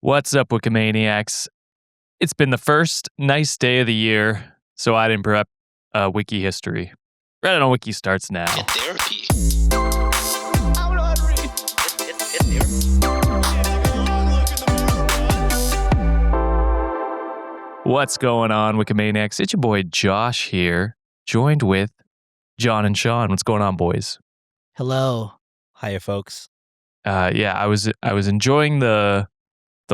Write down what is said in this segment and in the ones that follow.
What's up, Wikimaniacs? It's been the first nice day of the year, so I didn't prep Wiki history. Reddit on Wiki starts now. Get therapy. What's going on, Wikimaniacs? It's your boy Josh here, joined with John and Sean. What's going on, boys? Hello. Hiya, folks. Yeah, I was enjoying the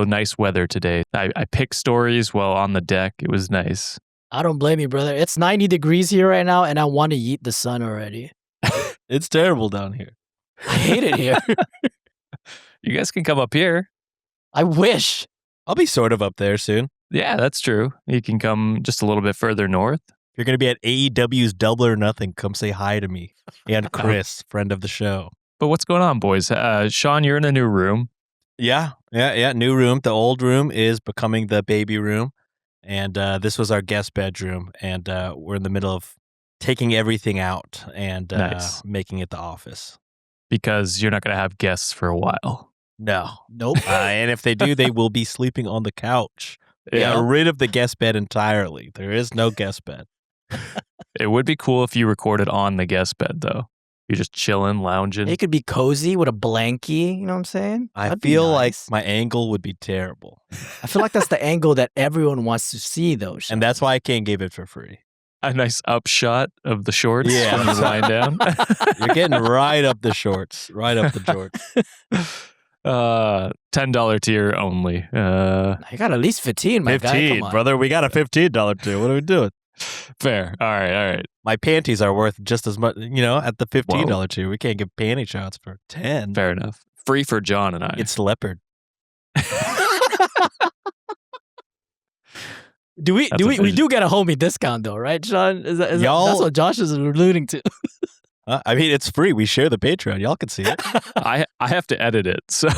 nice weather today. I picked stories while on the deck. It was nice. I don't blame you, brother. It's 90 degrees here right now, and I want to yeet the sun already. It's terrible down here. I hate it here. You guys can come up here. I wish. I'll be sort of up there soon. Yeah, that's true. You can come just a little bit further north. If you're going to be at AEW's Double or Nothing, come say hi to me and Chris, friend of the show. But what's going on, boys? Sean, you're in a new room. Yeah. New room. The old room is becoming the baby room. And this was our guest bedroom. And we're in the middle of taking everything out and Nice. making it the office. Because you're not going to have guests for a while. No. Nope. And if they do, they will be sleeping on the couch. Yeah. Got rid of the guest bed entirely. There is no guest bed. It would be cool if you recorded on the guest bed, though. You're just chilling, lounging. It could be cozy with a blankie. You know what I'm saying? I That'd be feel like nice. my angle would be terrible. I feel like that's the angle that everyone wants to see, though. Sean. And that's why I can't give it for free. A nice upshot of the shorts Yeah. when you lie down. You're getting right up the shorts, right up the jorts. $10 tier only. I got at least 15, my guy. Come on. brother. We got a $15 tier. What are we doing? Fair. All right. My panties are worth just as much, at the $15 tier. We can't give panty shots for 10. Fair enough. Free for John and I. It's leopard. We That's official. do get a homie discount, though, right, Sean? Y'all- That's what Josh is alluding to. I mean, it's free. We share the Patreon. Y'all can see it. I have to edit it. So,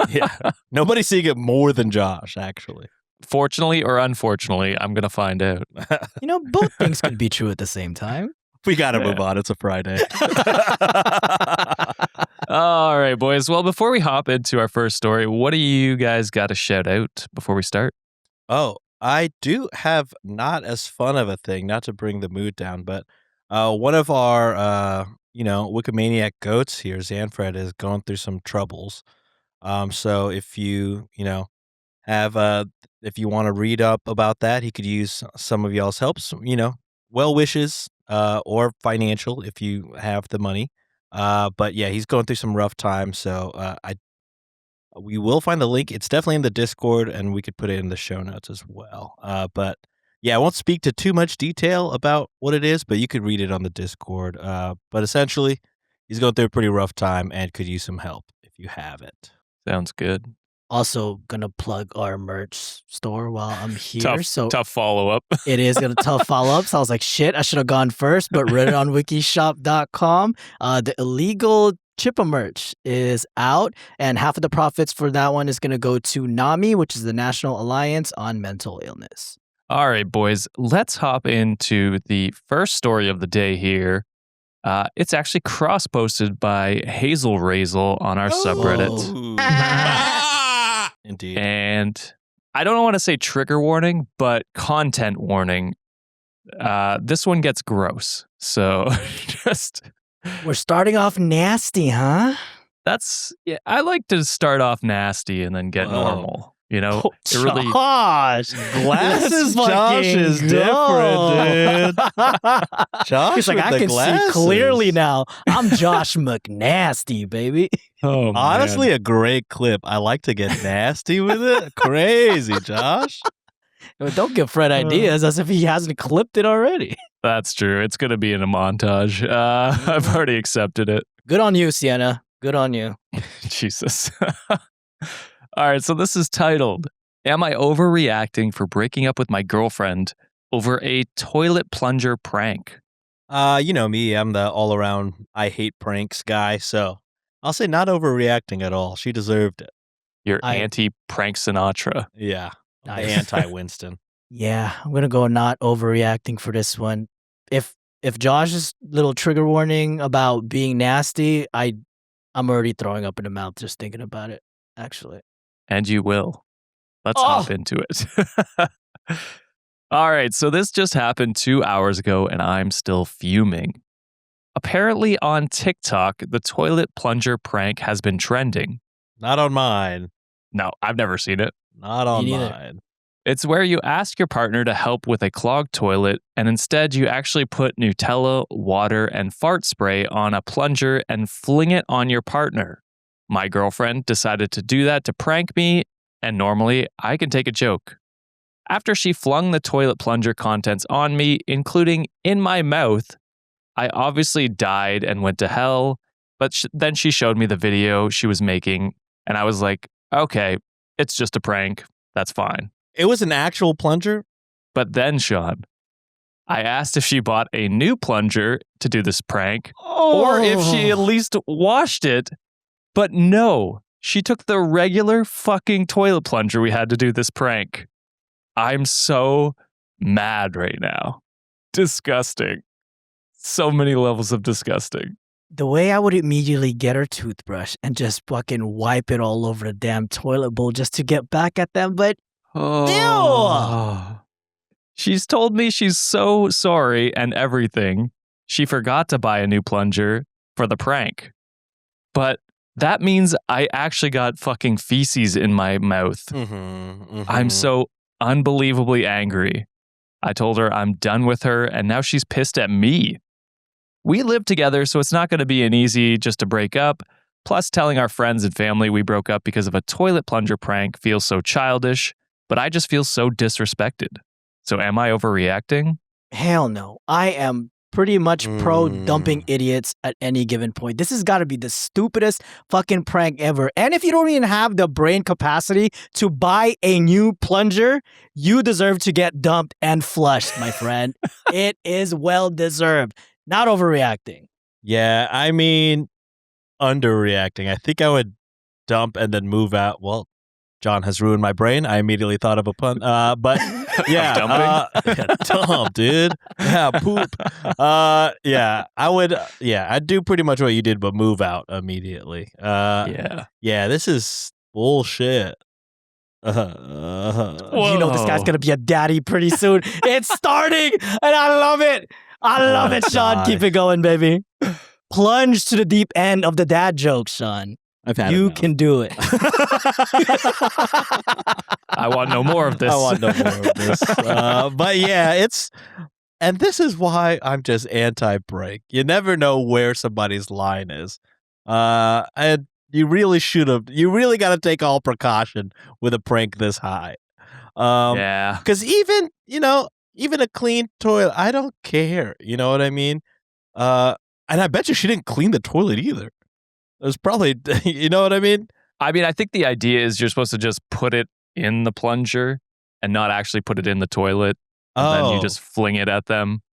Yeah. Nobody's seeing it more than Josh, actually. fortunately or unfortunately, I'm going to find out. Both things could be true at the same time. We got to Yeah. move on. It's a Friday. All right, boys. Well, before we hop into our first story, what do you guys got to shout out before we start? Oh, I do have not as fun of a thing, not to bring the mood down, but one of our, Wikimaniac goats here, Zanfred, is going through some troubles. So if you, if you want to read up about that, he could use some of y'all's help, well wishes or financial if you have the money. But yeah, he's going through some rough times, so we will find the link. It's definitely in the Discord, and we could put it in the show notes as well. But yeah, I won't speak to too much detail about what it is, but you could read it on the Discord. But essentially, he's going through a pretty rough time and could use some help if you have it. Sounds good. Also, gonna plug our merch store while I'm here. Tough follow up. It is a tough follow-up. So I was like, shit, I should have gone first, but read it on wikishop.com. The illegal Chippa merch is out, and half of the profits for that one is going to go to NAMI, which is the National Alliance on Mental Illness. All right, boys, let's hop into the first story of the day here. It's actually cross-posted by Hazel Razel on our subreddit. Ooh. Indeed. And I don't want to say trigger warning, but content warning. This one gets gross. So just... We're starting off nasty, huh? I like to start off nasty and then get Whoa. normal. It really... Josh, Glasses, let's Josh is fucking different, dude. Josh He's like, with I the can glasses. see clearly now. I'm Josh McNasty, baby. Oh, man. Honestly, a great clip. I like to get nasty with it. Crazy, Josh. But don't give Fred ideas as if he hasn't clipped it already. That's true. It's going to be in a montage. I've already accepted it. Good on you, Sienna. Good on you. Jesus. All right, so this is titled, Am I Overreacting for Breaking Up with My Girlfriend Over a Toilet Plunger Prank? You know me. I'm the all-around I hate pranks guy, so I'll say not overreacting at all. She deserved it. You're I- anti-Prank Sinatra. Yeah. Nice. Anti-Winston. Yeah, I'm gonna go not overreacting for this one. If Josh's little trigger warning about being nasty, I'm already throwing up in the mouth just thinking about it. Actually, And you will. Let's hop into it. All right, so this just happened 2 hours ago, and I'm still fuming. Apparently on TikTok, the toilet plunger prank has been trending. Not on mine. No, I've never seen it. Not on Me neither. mine. It's where you ask your partner to help with a clogged toilet, and instead you actually put Nutella, water, and fart spray on a plunger and fling it on your partner. My girlfriend decided to do that to prank me, and normally I can take a joke. After she flung the toilet plunger contents on me, including in my mouth, I obviously died and went to hell, but then she showed me the video she was making, and I was like, okay, it's just a prank. That's fine. It was an actual plunger? But then, Sean, I asked if she bought a new plunger to do this prank, or if she at least washed it, but no, she took the regular fucking toilet plunger we had to do this prank. I'm so mad right now. Disgusting. So many levels of disgusting. The way I would immediately get her toothbrush and just fucking wipe it all over the damn toilet bowl just to get back at them, but Oh. She's told me she's so sorry and everything. She forgot to buy a new plunger for the prank. But that means I actually got fucking feces in my mouth. I'm so unbelievably angry. I told her I'm done with her, and now she's pissed at me. We live together, so it's not going to be an easy just to break up. Plus, telling our friends and family we broke up because of a toilet plunger prank feels so childish, but I just feel so disrespected. So am I overreacting? hell no. I am pretty much pro dumping idiots at any given point. This has got to be the stupidest fucking prank ever. And if you don't even have the brain capacity to buy a new plunger, you deserve to get dumped and flushed, my friend. It is well deserved. Not overreacting. Yeah, I mean, underreacting. I think I would dump and then move out. Well, John has ruined my brain. I immediately thought of a pun. But yeah, dump, dude. Yeah, poop. Yeah, I would. Yeah, I'd do pretty much what you did, but move out immediately. Yeah, this is bullshit. You know this guy's gonna be a daddy pretty soon. It's starting, and I love it. I love it, Sean. God. Keep it going, baby. Plunge to the deep end of the dad joke, Sean. I've had You enough. can do it. I want no more of this. I want no more of this. But yeah, and this is why I'm just anti-prank. You never know where somebody's line is. And you really you really got to take all precaution with a prank this high. Yeah. Because even a clean toilet, I don't care. You know what I mean? And I bet you she didn't clean the toilet either. It was probably, you know what I mean? I mean, I think the idea is you're supposed to just put it in the plunger and not actually put it in the toilet. And then you just fling it at them. I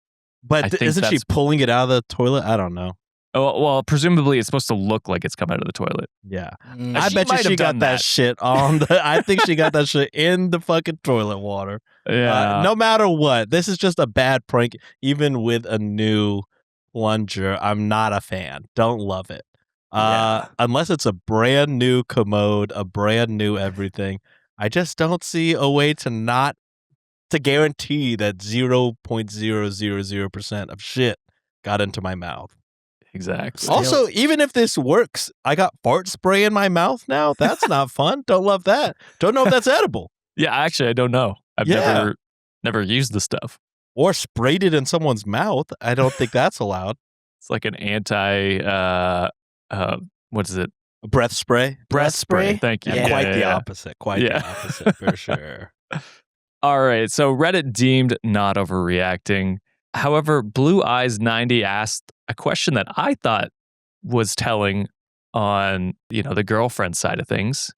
But think isn't she pulling it out of the toilet? I don't know. Oh, well, presumably it's supposed to look like it's come out of the toilet. Yeah. Mm. I She bet might you she have got done that that. shit on the. I think she got that shit in the fucking toilet water. Yeah. No matter what, this is just a bad prank. Even with a new plunger, I'm not a fan. Don't love it. Yeah. Unless it's a brand new commode, a brand new everything. I just don't see a way to guarantee that 0.000% of shit got into my mouth. Exactly. Also, even if this works, I got fart spray in my mouth now. That's not fun. Don't love that. Don't know if that's edible. Yeah, actually, I don't know. I've never used the stuff. Or sprayed it in someone's mouth. I don't think that's allowed. It's like an what is it? Breath spray. Breath spray. spray? Thank you. Yeah. Quite the yeah. opposite. Quite Yeah. the opposite for sure. All right. So Reddit deemed not overreacting. However, Blue Eyes 90 asked a question that I thought was telling on, the girlfriend side of things.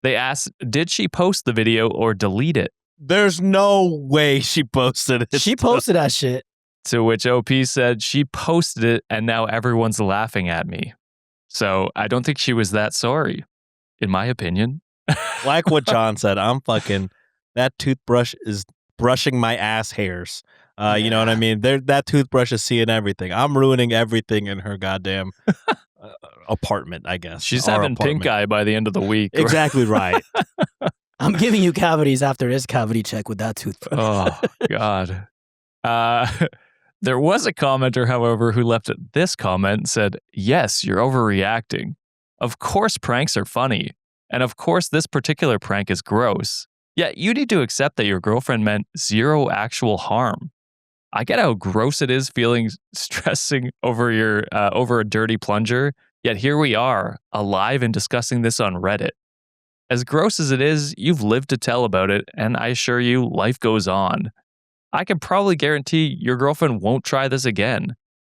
They asked, did she post the video or delete it? There's no way she posted it. She posted that shit. To which OP said she posted it and now everyone's laughing at me. So I don't think she was that sorry, in my opinion. Like what John said, that toothbrush is brushing my ass hairs. You know what I mean? That toothbrush is seeing everything. I'm ruining everything in her goddamn apartment, I guess. She's Our having apartment. pink eye by the end of the week. Exactly right. I'm giving you cavities after this cavity check with that toothbrush. Oh, God. There was a commenter, however, who left this comment and said, yes, you're overreacting. Of course pranks are funny. And of course this particular prank is gross. Yet you need to accept that your girlfriend meant zero actual harm. I get how gross it is feeling stressing over over a dirty plunger, yet here we are, alive and discussing this on Reddit. As gross as it is, you've lived to tell about it, and I assure you, life goes on. I can probably guarantee your girlfriend won't try this again.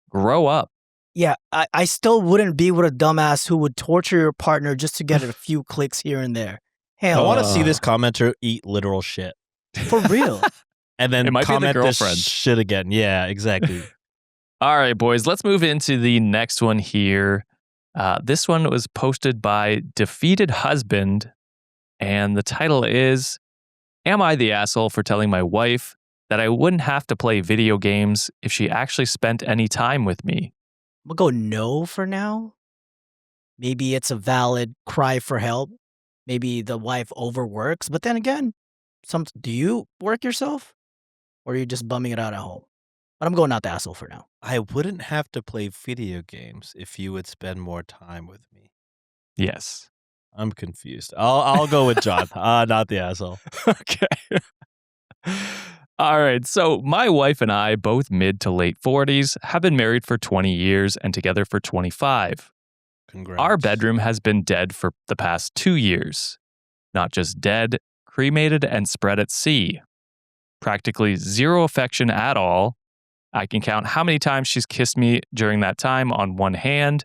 Grow up. Yeah, I still wouldn't be with a dumbass who would torture your partner just to get a few clicks here and there. I Hell, want to see this commenter eat literal shit. for real. And then It might be the comment this girlfriend. shit again. Yeah, exactly. All right, boys, let's move into the next one here. This one was posted by Defeated Husband, and the title is, Am I the asshole for telling my wife that I wouldn't have to play video games if she actually spent any time with me? I'm gonna go no for now. Maybe it's a valid cry for help. Maybe the wife overworks, but then again, do you work yourself? Or are you just bumming it out at home? But I'm going not the asshole for now. I wouldn't have to play video games if you would spend more time with me. Yes. I'm confused. I'll go with John. Not the asshole. Okay. All right. So my wife and I, both mid to late 40s, have been married for 20 years and together for 25. Congrats. Our bedroom has been dead for the past 2 years. Not just dead, cremated and spread at sea. Practically zero affection at all. I can count how many times she's kissed me during that time on one hand,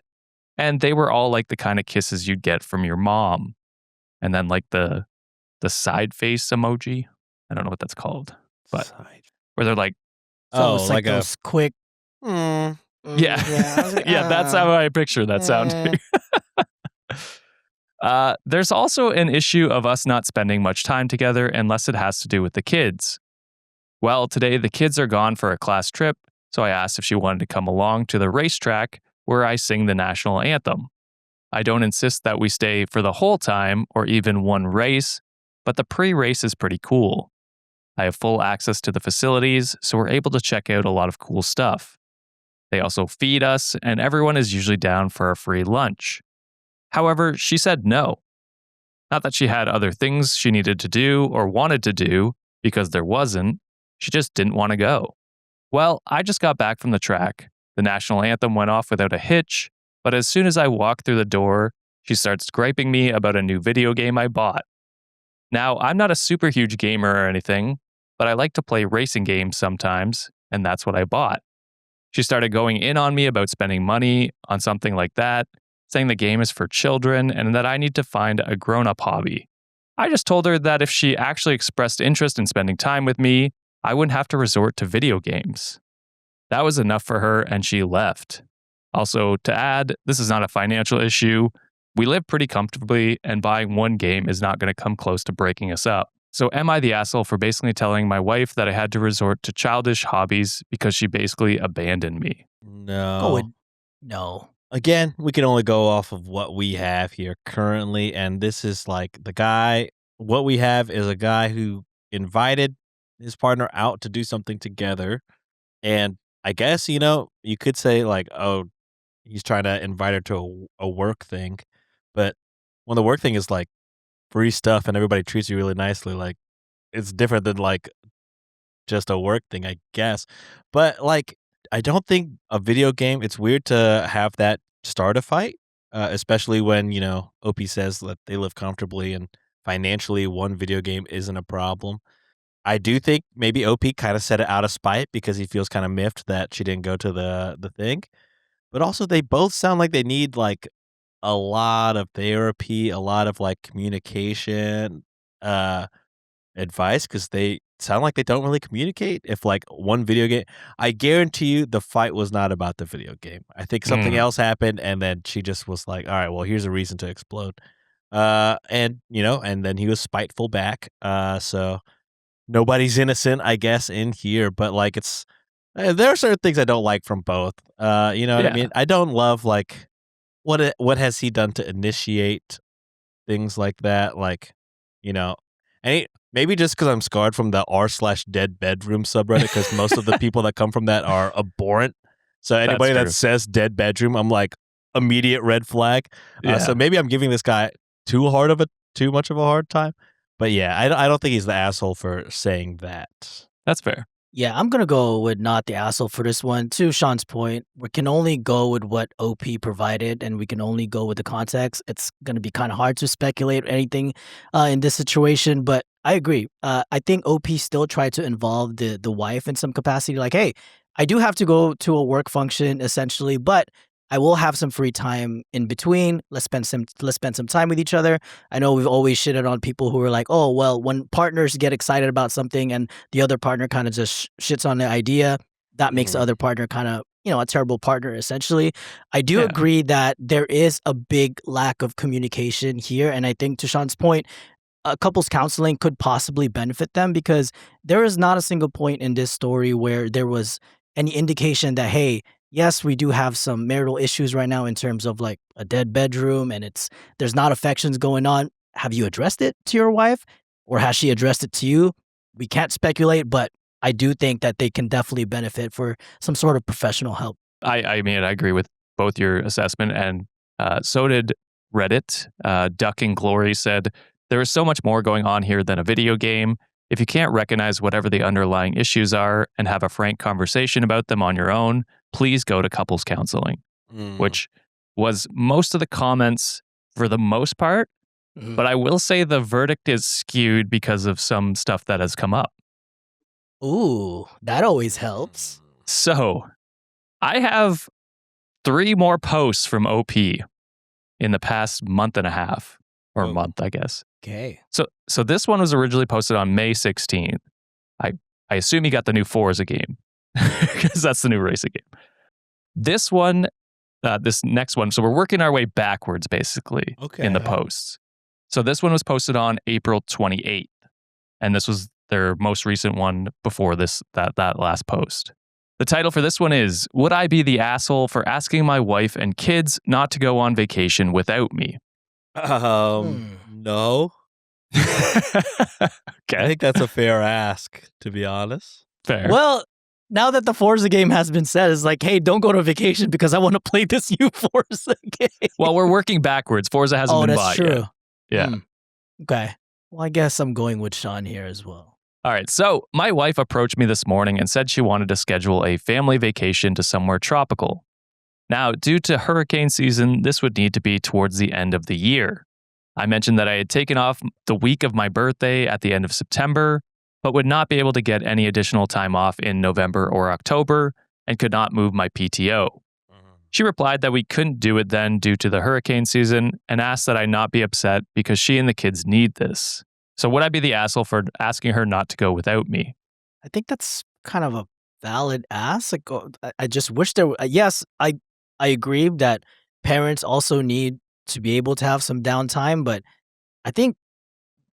and they were all like the kind of kisses you'd get from your mom. And then like the side face emoji. I don't know what that's called, but where they're like, So it's like like a those quick. yeah, Yeah, yeah, that's how I picture that sounding. There's also an issue of us not spending much time together unless it has to do with the kids. Well, today the kids are gone for a class trip, so I asked if she wanted to come along to the racetrack where I sing the national anthem. I don't insist that we stay for the whole time or even one race, but the pre-race is pretty cool. I have full access to the facilities, so we're able to check out a lot of cool stuff. They also feed us, and everyone is usually down for a free lunch. However, she said no. Not that she had other things she needed to do or wanted to do, because there wasn't. She just didn't want to go. Well, I just got back from the track. The national anthem went off without a hitch, but as soon as I walk through the door, she starts griping me about a new video game I bought. Now, I'm not a super huge gamer or anything, but I like to play racing games sometimes, and that's what I bought. She started going in on me about spending money on something like that, saying the game is for children and that I need to find a grown-up hobby. I just told her that if she actually expressed interest in spending time with me, I wouldn't have to resort to video games. That was enough for her, and she left. Also, to add, this is not a financial issue. We live pretty comfortably, and buying one game is not going to come close to breaking us up. So am I the asshole for basically telling my wife that I had to resort to childish hobbies because she basically abandoned me? No. No. Again, we can only go off of what we have here currently, and this is like the guy. What we have is a guy who invited his partner out to do something together, and I guess you could say like, oh, he's trying to invite her to a work thing, but when the work thing is like free stuff and everybody treats you really nicely, like it's different than like just a work thing, I guess. But like, I don't think a video game. It's weird to have that start a fight, especially when OP says that they live comfortably and financially, one video game isn't a problem. I do think maybe OP kind of said it out of spite because he feels kind of miffed that she didn't go to the thing. But also, they both sound like they need like a lot of therapy, a lot of like communication, advice because they sound like they don't really communicate. If like one video game, I guarantee you the fight was not about the video game. I think something else happened, and then she just was like, "All right, well, here's a reason to explode." And then he was spiteful back. So nobody's innocent, I guess, in here. But like, there are certain things I don't like from both. You know what I mean? I don't love like what has he done to initiate things like that? Like, Maybe just because I'm scarred from the r/dead bedroom subreddit, because most of the people that come from that are abhorrent. So anybody that says dead bedroom, I'm like, immediate red flag. So maybe I'm giving this guy too much of a hard time. But yeah, I don't think he's the asshole for saying that. That's fair. Yeah, I'm going to go with not the asshole for this one. To Sean's point, we can only go with what OP provided, and we can only go with the context. It's going to be kind of hard to speculate anything in this situation, but I agree. I think OP still tried to involve the wife in some capacity. Like, hey, I do have to go to a work function, essentially, but I will have some free time in between. Let's spend some time with each other. I know we've always shitted on people who are like, oh, well, when partners get excited about something and the other partner kind of just shits on the idea, that makes the other partner kind of, a terrible partner, essentially. I do agree that there is a big lack of communication here. And I think to Sean's point, couples counseling could possibly benefit them, because there is not a single point in this story where there was any indication that, hey, yes, we do have some marital issues right now in terms of like a dead bedroom and there's not affections going on. Have you addressed it to your wife, or has she addressed it to you? We can't speculate, but I do think that they can definitely benefit for some sort of professional help. I mean, I agree with both your assessment, and so did Reddit. Ducking Glory said, there is so much more going on here than a video game. If you can't recognize whatever the underlying issues are and have a frank conversation about them on your own, please go to couples counseling, which was most of the comments for the most part. But I will say the verdict is skewed because of some stuff that has come up. Ooh, that always helps. So I have 3 more posts from OP in the past month and a half, or month, I guess. Okay. So this one was originally posted on May 16th. I assume he got the new Forza game, because that's the new racing game. This one, this next one, so we're working our way backwards, basically, in the posts. So this one was posted on April 28th, and this was their most recent one before that last post. The title for this one is, Would I Be the Asshole for Asking My Wife and Kids Not to Go on Vacation Without Me? No. Okay. I think that's a fair ask, to be honest. Fair. Well, now that the Forza game has been said, it's like, hey, don't go to vacation because I want to play this new Forza game. Well, we're working backwards. Forza hasn't been bought yet. Yeah. Okay. Well, I guess I'm going with Sean here as well. All right. So my wife approached me this morning and said she wanted to schedule a family vacation to somewhere tropical. Now, due to hurricane season, this would need to be towards the end of the year. I mentioned that I had taken off the week of my birthday at the end of September, but would not be able to get any additional time off in November or October and could not move my PTO. She replied that we couldn't do it then due to the hurricane season and asked that I not be upset because she and the kids need this. So would I be the asshole for asking her not to go without me? I think that's kind of a valid ask. Like, I just wish there were, yes, I agree that parents also need to be able to have some downtime, but I think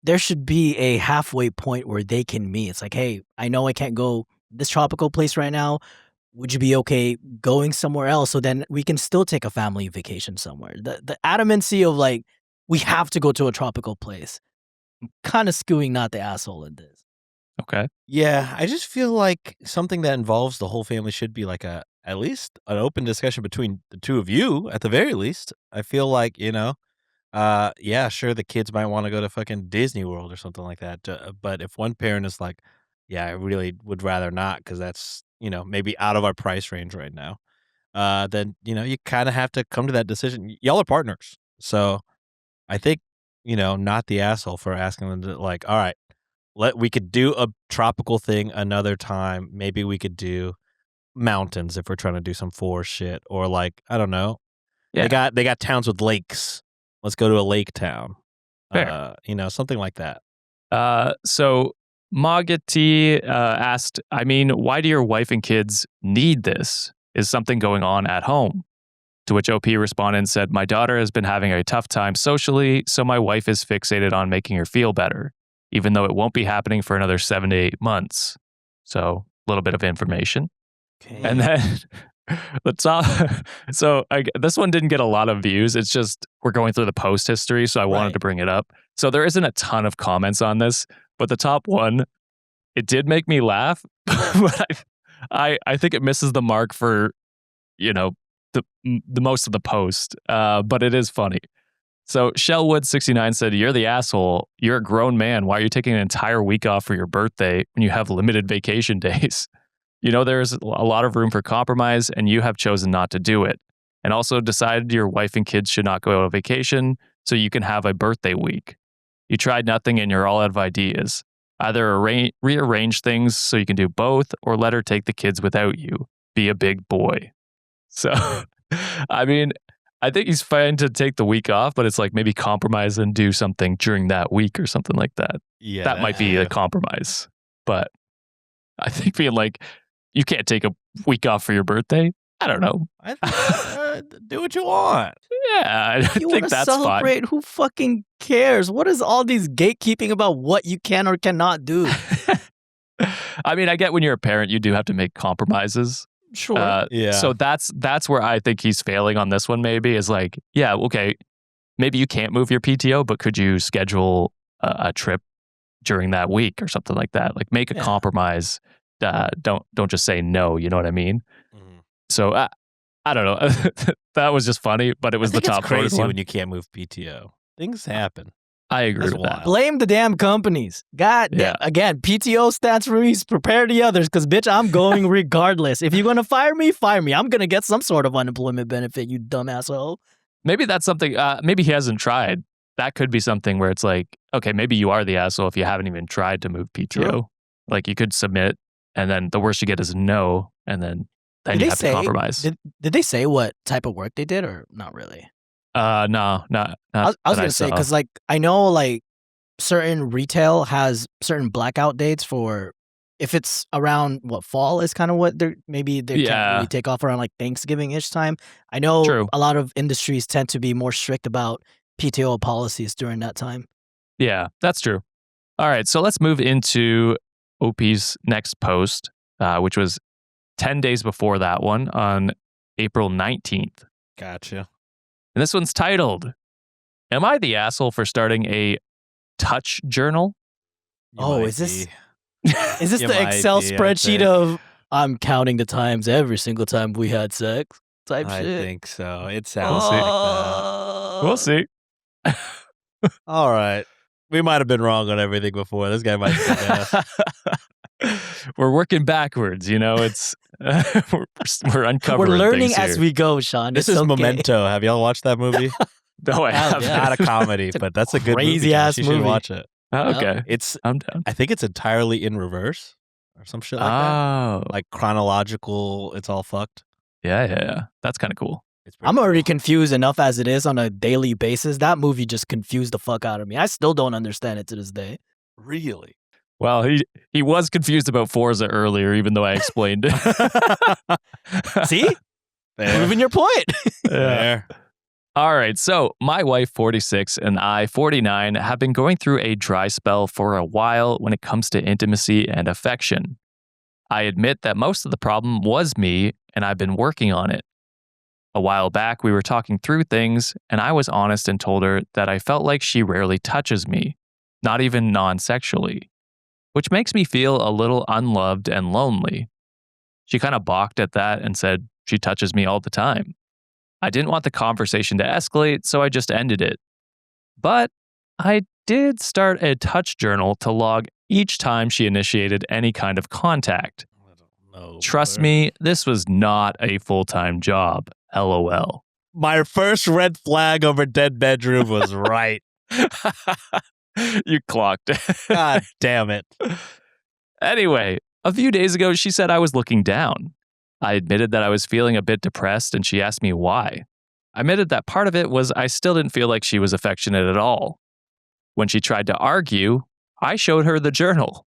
there should be a halfway point where they can meet. It's like, hey, I know I can't go this tropical place right now. Would you be okay going somewhere else so then we can still take a family vacation somewhere? The adamancy of like, we have to go to a tropical place. I'm kind of skewing not the asshole in this. Okay. Yeah, I just feel like something that involves the whole family should be like at least an open discussion between the two of you, at the very least. I feel like, yeah, sure, the kids might want to go to fucking Disney World or something like that. But if one parent is like, yeah, I really would rather not because that's, maybe out of our price range right now, then, you kind of have to come to that decision. Y'all are partners. So I think, not the asshole for asking them to like, all right, we could do a tropical thing another time. Maybe we could do mountains if we're trying to do some forest shit, or like, I don't know. Yeah. They got towns with lakes. Let's go to a lake town. Fair. Something like that. So Magati asked, I mean, why do your wife and kids need this? Is something going on at home? To which OP responded and said, my daughter has been having a tough time socially, so my wife is fixated on making her feel better, even though it won't be happening for another 7 to 8 months. So a little bit of information. Okay. And then The top. So this one didn't get a lot of views. It's just we're going through the post history, so I wanted to bring it up. So there isn't a ton of comments on this, but the top one, it did make me laugh. But I think it misses the mark for, the most of the post. But it is funny. So Shellwood69 said, "You're the asshole. You're a grown man. Why are you taking an entire week off for your birthday when you have limited vacation days? There's a lot of room for compromise, and you have chosen not to do it. And also decided your wife and kids should not go on vacation so you can have a birthday week. You tried nothing and you're all out of ideas. Either rearrange things so you can do both, or let her take the kids without you. Be a big boy." So, I mean, I think he's fine to take the week off, but it's like maybe compromise and do something during that week or something like that. Yeah, that might be a compromise. But I think being like, you can't take a week off for your birthday. I don't know. Do what you want. Yeah, I You think want to that's celebrate? Who fucking cares? What is all these gatekeeping about what you can or cannot do? fine. I mean, I get when you're a parent, you do have to make compromises. Sure. Yeah. So that's where I think he's failing on this one. Maybe is like, yeah, okay, maybe you can't move your PTO, but could you schedule a trip during that week or something like that? Like, make a compromise. Don't just say no. You know what I mean? Mhm. So I don't know. That was just funny, but it was the top it's crazy one. when you can't move PTO. Things happen. I agree That's with wild. that. Blame the damn companies. God damn. Yeah. Again, PTO stands for me. Prepare the others, because bitch, I'm going regardless. If you're gonna fire me, fire me. I'm gonna get some sort of unemployment benefit, you dumb asshole. Maybe that's something. Maybe he hasn't tried. That could be something where it's like, okay, maybe you are the asshole if you haven't even tried to move PTO. True. Like, you could submit, and then the worst you get is a no, and then you have to compromise. Did they say what type of work they did, or not really? No, not. I was that gonna say, saw. because like I know like certain retail has certain blackout dates for if it's around fall is kind of what they can't really take off around like Thanksgiving-ish time. I know True. a lot of industries tend to be more strict about PTO policies during that time. Yeah, that's true. All right, so let's move into OP's next post, which was 10 days before that one on April 19th. Gotcha. And this one's titled, "Am I the asshole for starting a touch journal?" Is this the You might Excel be, I spreadsheet think. of I'm counting the times every single time we had sex type I shit? think so. It sounds like that. We'll see. All right. We might have been wrong on everything before. This guy might be the best. We're working backwards, it's we're uncovering We're learning things as here. we go, Sean. This It's is okay. Memento. Have y'all watched that movie? No, I Oh, haven't. yeah. Not a comedy, but that's a good movie. crazy-ass Josh. You should movie. watch it. Oh, okay, I'm down. I think it's entirely in reverse or some shit like that. Oh, Like chronological, it's all fucked. yeah. That's kind of cool. It's pretty I'm already cool. confused enough as it is on a daily basis. That movie just confused the fuck out of me. I still don't understand it to this day. Really? Well, he was confused about Forza earlier, even though I explained it. See? Fair. Proving your point. Fair. All right, so my wife, 46, and I, 49, have been going through a dry spell for a while when it comes to intimacy and affection. I admit that most of the problem was me, and I've been working on it. A while back, we were talking through things, and I was honest and told her that I felt like she rarely touches me, not even non-sexually, which makes me feel a little unloved and lonely. She kind of balked at that and said she touches me all the time. I didn't want the conversation to escalate, so I just ended it. But I did start a touch journal to log each time she initiated any kind of contact. No, Trust brother. me, this was not a full-time job. LOL. My first red flag over dead bedroom was right. You clocked. God damn it. Anyway, a few days ago, she said I was looking down. I admitted that I was feeling a bit depressed, and she asked me why. I admitted that part of it was I still didn't feel like she was affectionate at all. When she tried to argue, I showed her the journal.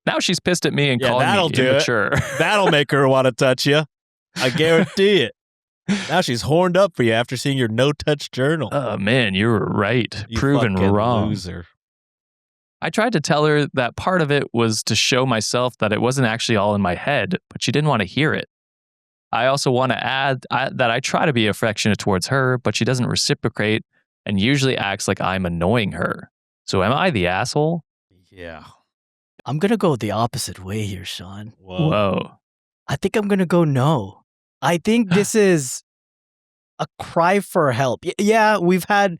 Now she's pissed at me and calling that'll me do it. immature. That'll make her want to touch you. I guarantee it. Now she's horned up for you after seeing your no-touch journal. Oh man, you were right. You Proven fucking wrong. loser. I tried to tell her that part of it was to show myself that it wasn't actually all in my head, but she didn't want to hear it. I also want to add that I try to be affectionate towards her, but she doesn't reciprocate and usually acts like I'm annoying her. So am I the asshole? Yeah. I'm going to go the opposite way here, Sean. Whoa. I think I'm going to go no. I think this is a cry for help. Yeah, we've had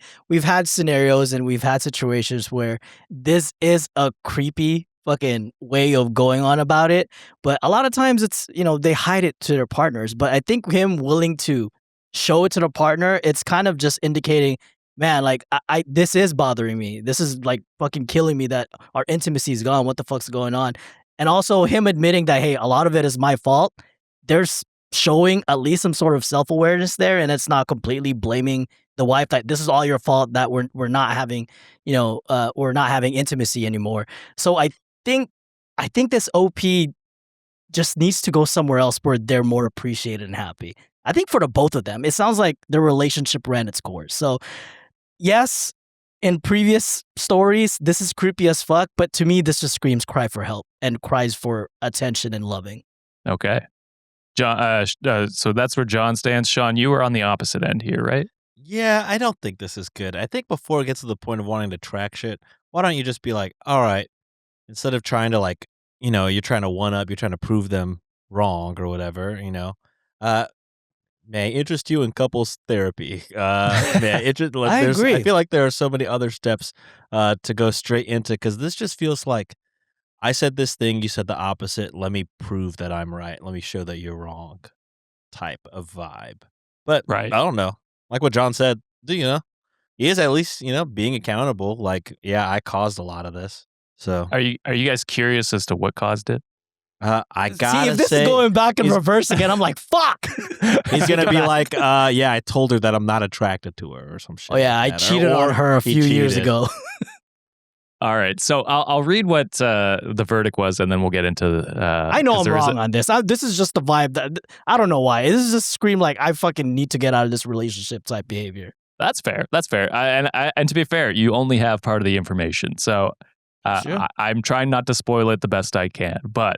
scenarios and we've had situations where this is a creepy fucking way of going on about it, but a lot of times it's, they hide it to their partners. But I think him willing to show it to the partner, it's kind of just indicating, man, like I this is bothering me. This is like fucking killing me that our intimacy is gone. What the fuck's going on? And also him admitting that, hey, a lot of it is my fault. There's showing at least some sort of self-awareness there, and it's not completely blaming the wife that this is all your fault that we're not having, we're not having intimacy anymore. So I think this OP just needs to go somewhere else where they're more appreciated and happy. I think for the both of them, it sounds like their relationship ran its course. So yes, in previous stories, this is creepy as fuck, but to me, this just screams cry for help and cries for attention and loving. Okay. John, so that's where John stands. Sean, you were on the opposite end here, right? Yeah, I don't think this is good. I think before it gets to the point of wanting to track shit, why don't you just be like, all right, instead of trying to you're trying to one up, you're trying to prove them wrong or whatever, may I interest you in couples therapy. I agree. I feel like there are so many other steps to go straight into, because this just feels like I said this thing, you said the opposite. Let me prove that I'm right. Let me show that you're wrong type of vibe. But Right. I don't know. Like what John said, he is at least, being accountable. Like, yeah, I caused a lot of this. So Are you guys curious as to what caused it? I gotta See, if this say, is going back in reverse again, I'm like, fuck. he's gonna be like, yeah, I told her that I'm not attracted to her or some shit. Oh yeah, I like that. cheated on her a he few years cheated. ago. All right, so I'll read what the verdict was, and then we'll get into. I know I'm wrong on this. This is just the vibe that I don't know why. This is just scream like I fucking need to get out of this relationship type behavior. That's fair. That's fair. And to be fair, you only have part of the information, so Sure. I'm trying not to spoil it the best I can. But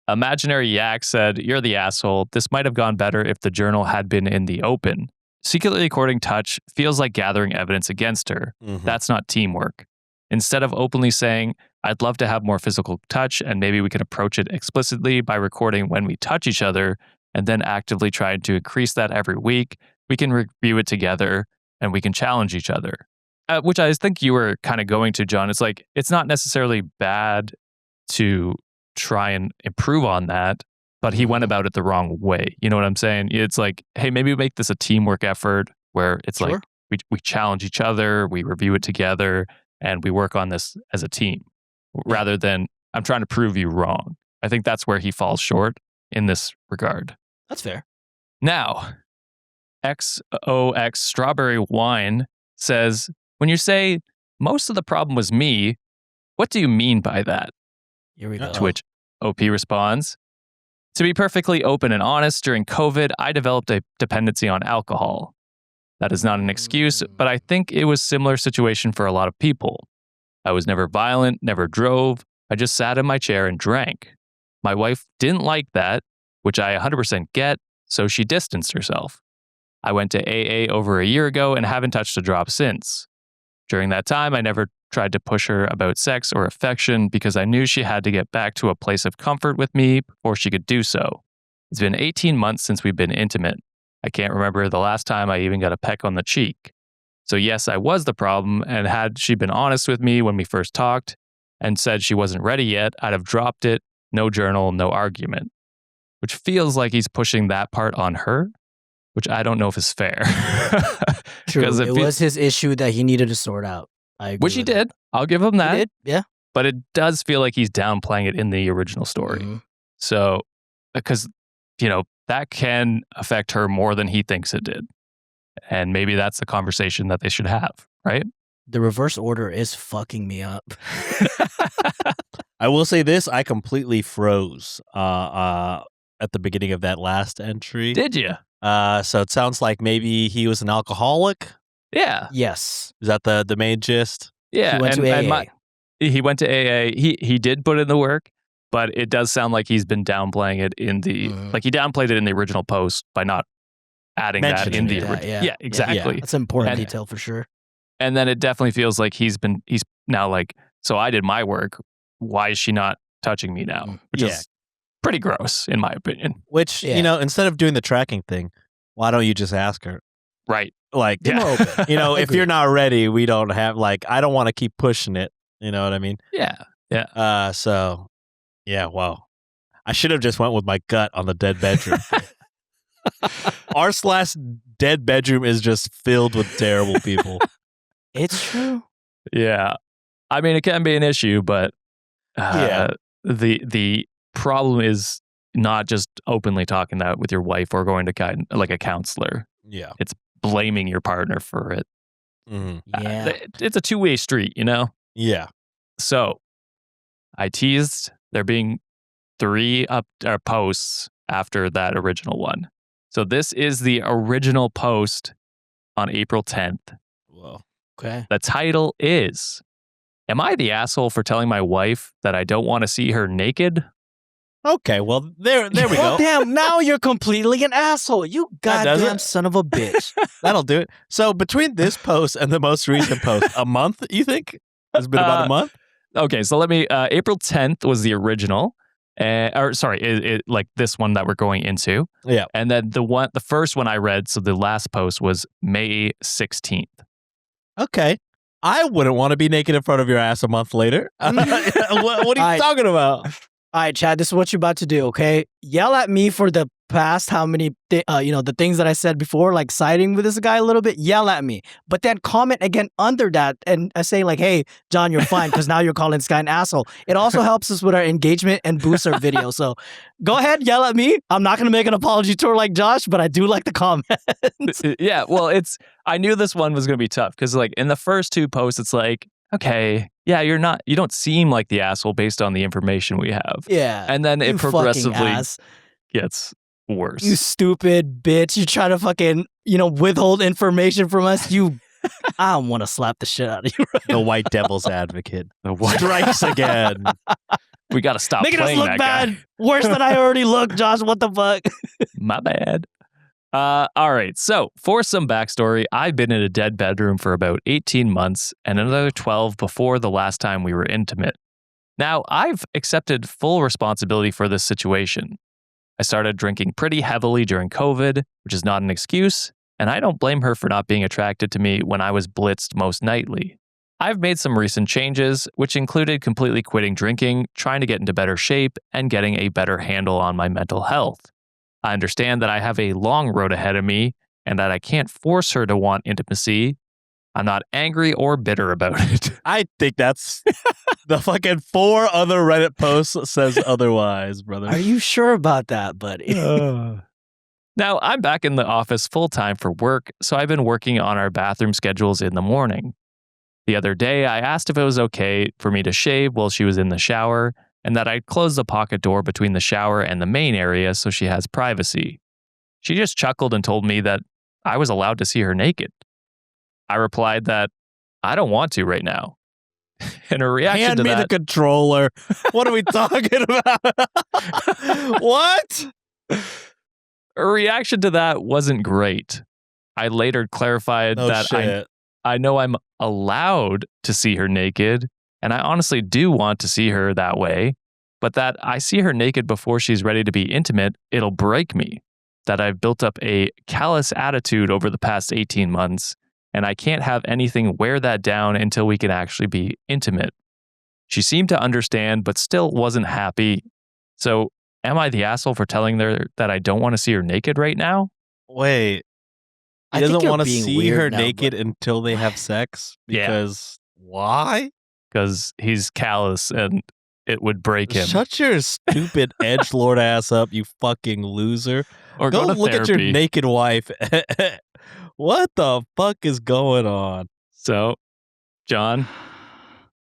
Imaginary Yak said, "You're the asshole. This might have gone better if the journal had been in the open. Secretly recording touch feels like gathering evidence against her. Mhm. That's not teamwork. Instead of openly saying, I'd love to have more physical touch and maybe we can approach it explicitly by recording when we touch each other and then actively trying to increase that every week, we can review it together and we can challenge each other." Which I think you were kind of going to, John. It's like, it's not necessarily bad to try and improve on that, but he went about it the wrong way. You know what I'm saying? It's like, hey, maybe make this a teamwork effort where it's Sure. like we challenge each other, we review it together, and we work on this as a team rather than I'm trying to prove you wrong. I think that's where he falls short in this regard. That's fair. Now, XOX Strawberry Wine says, when you say most of the problem was me, what do you mean by that? Here we go. To which OP responds, to be perfectly open and honest, during COVID, I developed a dependency on alcohol. That is not an excuse, but I think it was a similar situation for a lot of people. I was never violent, never drove. I just sat in my chair and drank. My wife didn't like that, which I 100% get, so she distanced herself. I went to AA over a year ago and haven't touched a drop since. During that time, I never tried to push her about sex or affection because I knew she had to get back to a place of comfort with me before she could do so. It's been 18 months since we've been intimate. I can't remember the last time I even got a peck on the cheek. So yes, I was the problem, and had she been honest with me when we first talked and said she wasn't ready yet, I'd have dropped it, no journal, no argument. Which feels like he's pushing that part on her, which I don't know if is fair. True. It was his issue that he needed to sort out. I agree. Which he did. I'll give him that. He did, yeah. But it does feel like he's downplaying it in the original story. Mhm. So, because, that can affect her more than he thinks it did. And maybe that's the conversation that they should have, right? The reverse order is fucking me up. I will say this: I completely froze at the beginning of that last entry. Did you? So it sounds like maybe he was an alcoholic. Yeah. Yes. Is that the main gist? Yeah. He went to AA. He went to AA. He did put in the work. but it does sound like he's been downplaying it in the like he downplayed it in the original post by not adding that in the original. Yeah, exactly. That's an important detail for sure. And then it definitely feels like he's now like, so I did my work. Why is she not touching me now? Which is pretty gross, in my opinion. Which, instead of doing the tracking thing, why don't you just ask her? Right. Like, if you're not ready, we don't have, like, I don't want to keep pushing it. You know what I mean? Yeah. So, wow. I should have just went with my gut on the dead bedroom. r/dead bedroom is just filled with terrible people. It's true. Yeah. I mean, it can be an issue, but the problem is not just openly talking that with your wife or going to like a counselor. Yeah. It's blaming your partner for it. Yeah. It's a two-way street, Yeah. So I teased there being 3 posts after that original one. So this is the original post on April 10th. Whoa. Okay. The title is, "Am I the asshole for telling my wife that I don't want to see her naked?" Okay, well, there we go. Damn, now you're completely an asshole. You goddamn son of a bitch. That'll do it. So between this post and the most recent post, a month, you think? It's been about a month? Okay, so let me, April 10th was the original. Like this one that we're going into. Yeah. And then the first one I read, so the last post was May 16th. Okay. I wouldn't want to be naked in front of your ass a month later. What are you talking about? All right, Chad, this is what you're about to do, okay? Yell at me for the past how many, the things that I said before, like siding with this guy a little bit, yell at me. But then comment again under that and say like, hey, John, you're fine, because now you're calling this guy an asshole. It also helps us with our engagement and boosts our video. So go ahead, yell at me. I'm not going to make an apology tour like Josh, but I do like the comments. Yeah, well, I knew this one was going to be tough because like in the first 2 posts, it's like, okay, yeah, you don't seem like the asshole based on the information we have. Yeah. And then it progressively gets worse. You stupid bitch. You try to fucking, withhold information from us. I want to slap the shit out of you. Right? The white devil's advocate. Strikes again. We got to stop making playing us look that bad. guy. Worse than I already look, Josh. What the fuck? My bad. All right. So for some backstory, I've been in a dead bedroom for about 18 months and another 12 before the last time we were intimate. Now, I've accepted full responsibility for this situation. I started drinking pretty heavily during COVID, which is not an excuse, and I don't blame her for not being attracted to me when I was blitzed most nightly. I've made some recent changes, which included completely quitting drinking, trying to get into better shape, and getting a better handle on my mental health. I understand that I have a long road ahead of me and that I can't force her to want intimacy. I'm not angry or bitter about it. I think that's the fucking 4 other Reddit posts says otherwise, brother. Are you sure about that, buddy? Now, I'm back in the office full time for work, so I've been working on our bathroom schedules in the morning. The other day, I asked if it was okay for me to shave while she was in the shower, and that I'd close the pocket door between the shower and the main area so she has privacy. She just chuckled and told me that I was allowed to see her naked. I replied that I don't want to right now. And her reaction Hand to me that... the controller. What are we talking about? What? Her reaction to that wasn't great. I later clarified that I know I'm allowed to see her naked, and I honestly do want to see her that way, but that I see her naked before she's ready to be intimate, it'll break me. That I've built up a callous attitude over the past 18 months, and I can't have anything wear that down until we can actually be intimate. She seemed to understand, but still wasn't happy. So, am I the asshole for telling her that I don't want to see her naked right now? Wait. He doesn't want to see her naked until they have sex? Because why? Because he's callous and it would break him. Shut your stupid edgelord ass up, you fucking loser. Or go to look therapy. at your naked wife. What the fuck is going on? So, John?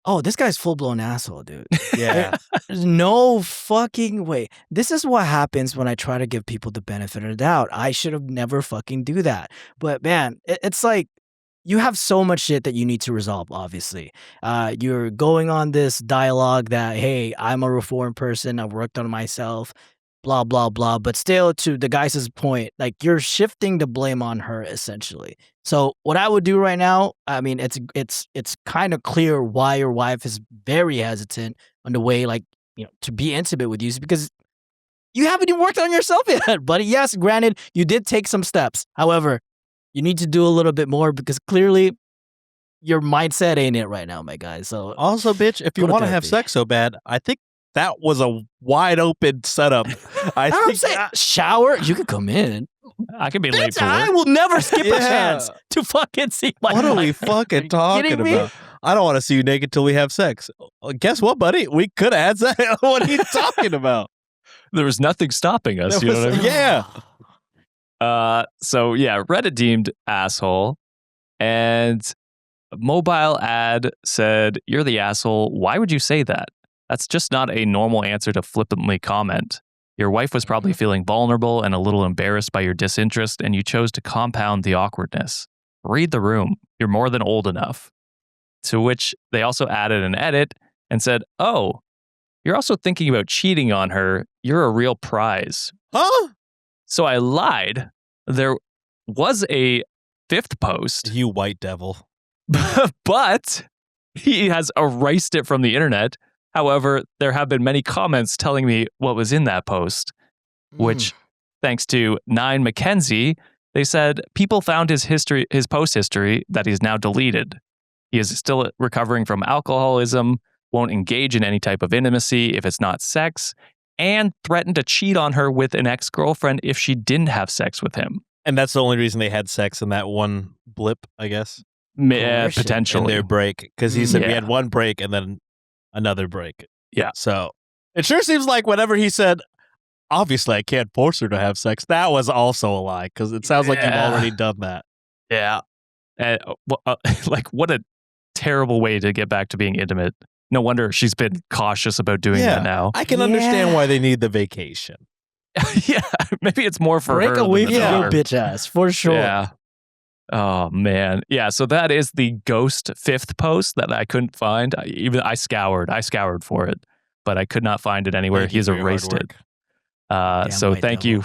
Oh, this guy's full-blown asshole, dude. Yeah. There's no fucking way. This is what happens when I try to give people the benefit of the doubt. I should have never fucking do that. But man, it's like, you have so much shit that you need to resolve, obviously. You're going on this dialogue that, hey, I'm a reformed person. I've worked on myself, blah, blah, blah. But still, to the guy's point, like, you're shifting the blame on her, essentially. So what I would do right now, I mean, it's kind of clear why your wife is very hesitant on the way, like, to be intimate with you, is because you haven't even worked on yourself yet, buddy. Yes, granted, you did take some steps. However, you need to do a little bit more because clearly your mindset ain't it right now, my guy. So also, bitch, if you want to have sex so bad, I think that was a wide open setup. I think shower, you could come in. I could be late for work. I will never skip a chance to fucking see my What are we fucking talking about? I don't want to see you naked till we have sex. Guess what, buddy? We could have had sex. What are you talking about? There was nothing stopping us. You know what I mean? Yeah. So yeah, Reddit deemed asshole, and mobile ad said, "You're the asshole. Why would you say that? That's just not a normal answer to flippantly comment. Your wife was probably feeling vulnerable and a little embarrassed by your disinterest, and you chose to compound the awkwardness. Read the room. You're more than old enough." To which they also added an edit and said, "Oh, you're also thinking about cheating on her. You're a real prize." Huh? So I lied. There was a fifth post. You white devil. But he has erased it from the internet. However, there have been many comments telling me what was in that post, which, thanks to 9 Mackenzie, they said people found his post history that he's now deleted. He is still recovering from alcoholism, won't engage in any type of intimacy if it's not sex, and threatened to cheat on her with an ex-girlfriend if she didn't have sex with him. And that's the only reason they had sex in that one blip, I guess. Potentially. In their break. Because he said we had one break and then another break. Yeah. So it sure seems like whenever he said, obviously I can't force her to have sex, that was also a lie. Because it sounds like you've already done that. Yeah. Like, what a terrible way to get back to being intimate. No wonder she's been cautious about doing that now. I can understand why they need the vacation. Yeah, maybe it's more for break her. Break away from your bitch ass, for sure. Yeah. Oh, man. Yeah, so that is the ghost fifth post that I couldn't find. I scoured for it, but I could not find it anywhere. He's erased it. So thank you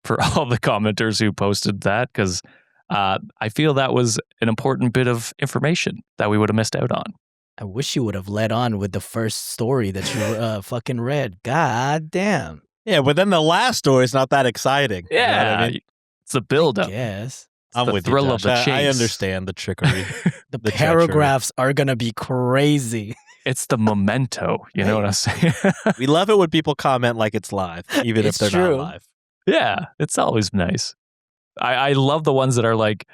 for all the commenters who posted that, because I feel that was an important bit of information that we would have missed out on. I wish you would have led on with the first story that you fucking read. God damn. Yeah, but then the last story is not that exciting. Yeah, you know what I mean? It's the build-up. Yes. I'm the with thrill you, of the chase. I understand the trickery. the paragraphs are going to be crazy. It's the memento. You know what I'm saying? We love it when people comment like it's live, even if they're not live. Yeah, it's always nice. I love the ones that are like,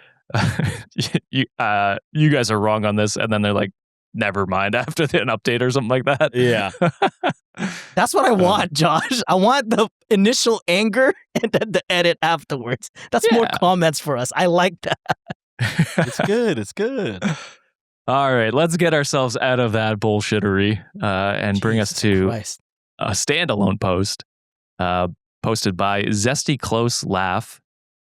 you guys are wrong on this, and then they're like, never mind after an update or something like that. Yeah. That's what I want, Josh. I want the initial anger and then the edit afterwards. That's more comments for us. I like that. It's good. It's good. All right, let's get ourselves out of that bullshittery and bring us to a standalone post posted by Zesty Close Laugh.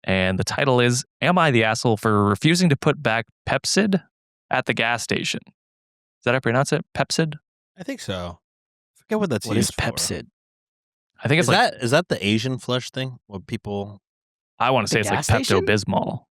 And the title is, "Am I the asshole for refusing to put back Pepcid at the gas station?" Is that how I pronounce it? Pepcid? I think so. I forget what that's used used for. What is Pepcid? I think it's is that the Asian flush thing? What people... I want to say it's like Pepto-Bismol.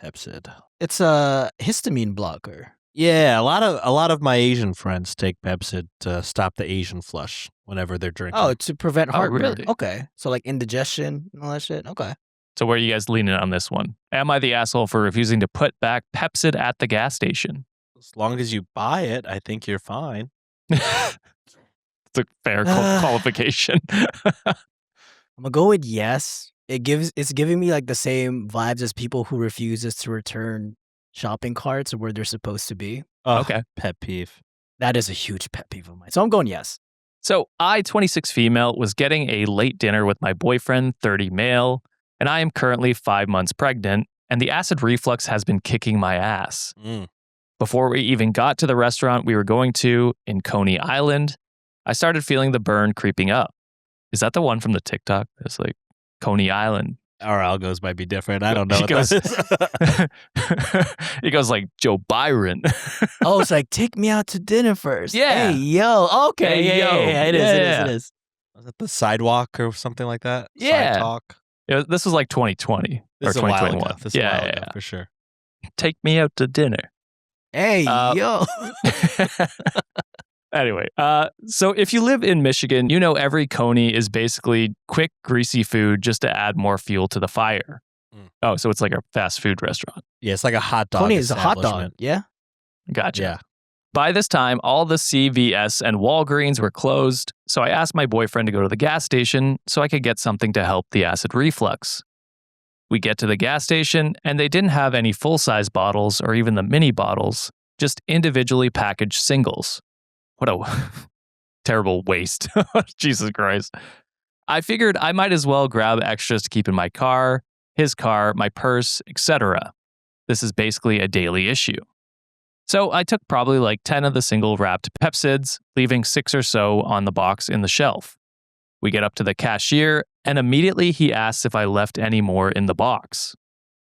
Pepcid. It's a histamine blocker. Yeah, a lot of my Asian friends take Pepcid to stop the Asian flush whenever they're drinking. Oh, to prevent heartburn. Really? Okay. So like indigestion and all that shit. Okay. So where are you guys leaning on this one? Am I the asshole for refusing to put back Pepcid at the gas station? As long as you buy it, I think you're fine. It's a fair qualification. I'm gonna go with yes. It's giving me like the same vibes as people who refuses to return shopping carts where they're supposed to be. Okay. Pet peeve. That is a huge pet peeve of mine. So I'm going yes. So I, 26 female, was getting a late dinner with my boyfriend, 30 male, and I am currently 5 months pregnant, and the acid reflux has been kicking my ass. Before we even got to the restaurant we were going to in Coney Island, I started feeling the burn creeping up. Is that the one from the TikTok? It's like Coney Island. Our algos might be different. I don't know. He what goes, that is. he goes like Joe Byron. Oh, it's like, take me out to dinner first. Yeah. Hey, yo. Okay. Hey, Yeah. It is. Was it the sidewalk or something like that? Yeah. Side talk. This was like 2020 This or is a while 2021. ago. This is a while ago, for sure. Take me out to dinner. Hey, yo. Anyway, so if you live in Michigan, you know every coney is basically quick, greasy food just to add more fuel to the fire. Oh, so it's like a fast food restaurant. Yeah, it's like a hot dog. Coney is a hot dog. establishment. Yeah. Gotcha. Yeah. By this time, all the CVS and Walgreens were closed, so I asked my boyfriend to go to the gas station so I could get something to help the acid reflux. We get to the gas station, and they didn't have any full-size bottles or even the mini bottles, just individually packaged singles. What a terrible waste. Jesus Christ. I figured I might as well grab extras to keep in my car, his car, my purse, etc. This is basically a daily issue. So I took probably like 10 of the single wrapped Pepcids, leaving 6 or so on the box in the shelf. We get up to the cashier, and immediately he asks if I left any more in the box.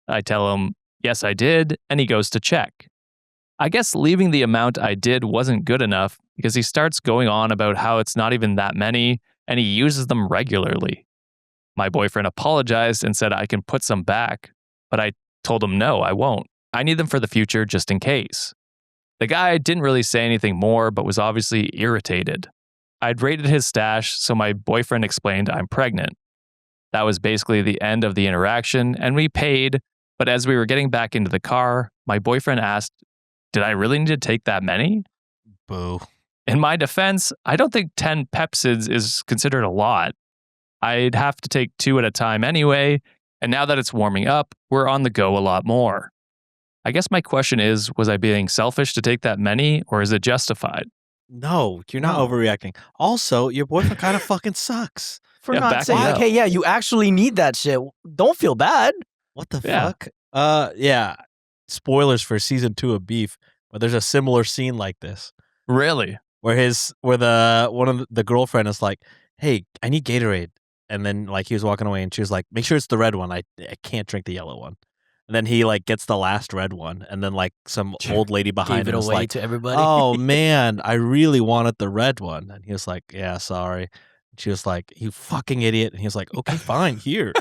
I tell him, yes, I did, and he goes to check. I guess leaving the amount I did wasn't good enough because he starts going on about how it's not even that many, and he uses them regularly. My boyfriend apologized and said I can put some back, but I told him no, I won't. I need them for the future just in case. The guy didn't really say anything more, but was obviously irritated. I'd raided his stash, so my boyfriend explained I'm pregnant. That was basically the end of the interaction, and we paid, but as we were getting back into the car, my boyfriend asked, did I really need to take that many? Boo. In my defense, I don't think 10 Pepcids is considered a lot. I'd have to take 2 at a time anyway, and now that it's warming up, we're on the go a lot more. I guess my question is, was I being selfish to take that many, or is it justified? No, you're not overreacting. Also, your boyfriend kind of fucking sucks. For Yeah, not back saying, me like, up. hey, yeah, you actually need that shit. Don't feel bad. What the Yeah. fuck? Yeah. Spoilers for season 2 of Beef, but there's a similar scene like this Really? where one of the girlfriend is like, "Hey, I need Gatorade," and then like he was walking away, and she was like, "Make sure it's the red one. I can't drink the yellow one." And then he like gets the last red one, and then like some old lady behind Gave him it was away like, to everybody. "Oh man, I really wanted the red one," and he was like, "Yeah, sorry." And she was like, "You fucking idiot," and he was like, "Okay, fine, here."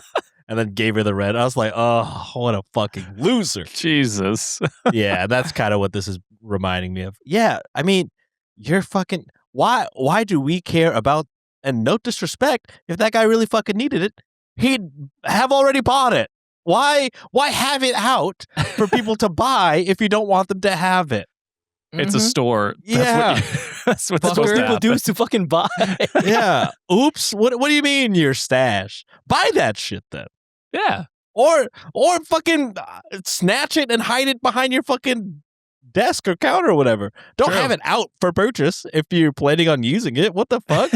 And then gave her the red. I was like, oh, what a fucking loser. Jesus. Yeah, that's kind of what this is reminding me of. Yeah, I mean, you're fucking. Why do we care about? And no disrespect, if that guy really fucking needed it, he'd have already bought it. Why have it out for people to buy if you don't want them to have it? It's a store. Yeah. That's what's That's supposed what to people happen. do is to fucking buy. Yeah. Oops. What do you mean your stash? Buy that shit then. Yeah. Or fucking snatch it and hide it behind your fucking desk or counter or whatever. Don't True. have it out for purchase if you're planning on using it. What the fuck?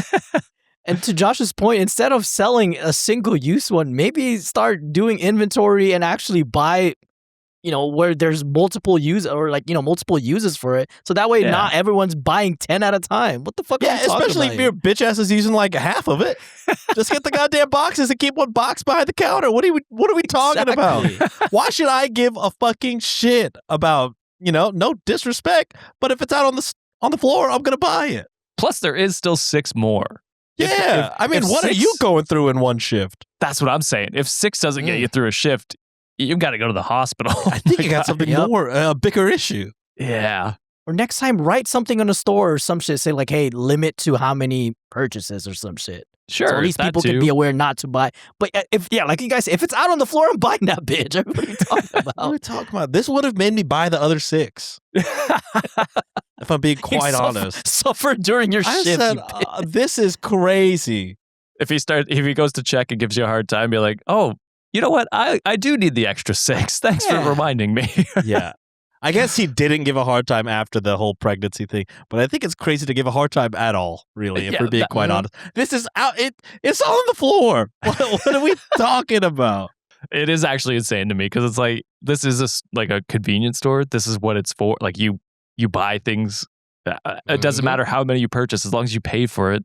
And to Josh's point, instead of selling a single use one, maybe start doing inventory and actually buy, where there's multiple use or multiple uses for it. So that way Yeah. not everyone's buying 10 at a time. What the fuck are Yeah, you talking especially about if your bitch ass is using like half of it. Just get the goddamn boxes and keep one box behind the counter. What are we talking about? Exactly. Why should I give a fucking shit about, no disrespect, but if it's out on the floor, I'm going to buy it. Plus, there is still 6 more. Yeah. I mean, if what are 6 you going through in one shift? That's what I'm saying. If 6 doesn't get you through a shift, you've got to go to the hospital. I think you got something more, a bigger issue. Yeah. Or next time, write something on the store or some shit. Say like, hey, limit to how many purchases or some shit. Sure. So at least that people too. can be aware not to buy. But like you guys say, if it's out on the floor, I'm buying that bitch. What are you talking What are about? we talking about? This would have made me buy the other 6. If I'm being quite honest. Suffer during your I shift. said, you bitch. this is crazy. If he goes to check and gives you a hard time, be like, oh, you know what? I do need the extra 6. Thanks for Yeah. reminding me. Yeah. I guess he didn't give a hard time after the whole pregnancy thing, but I think it's crazy to give a hard time at all, really, if Yeah, we're being that- quite honest. This is out. It's on the floor. What are we talking about? It is actually insane to me because it's like, this is like a convenience store. This is what it's for. Like you buy things. It doesn't matter how many you purchase as long as you pay for it.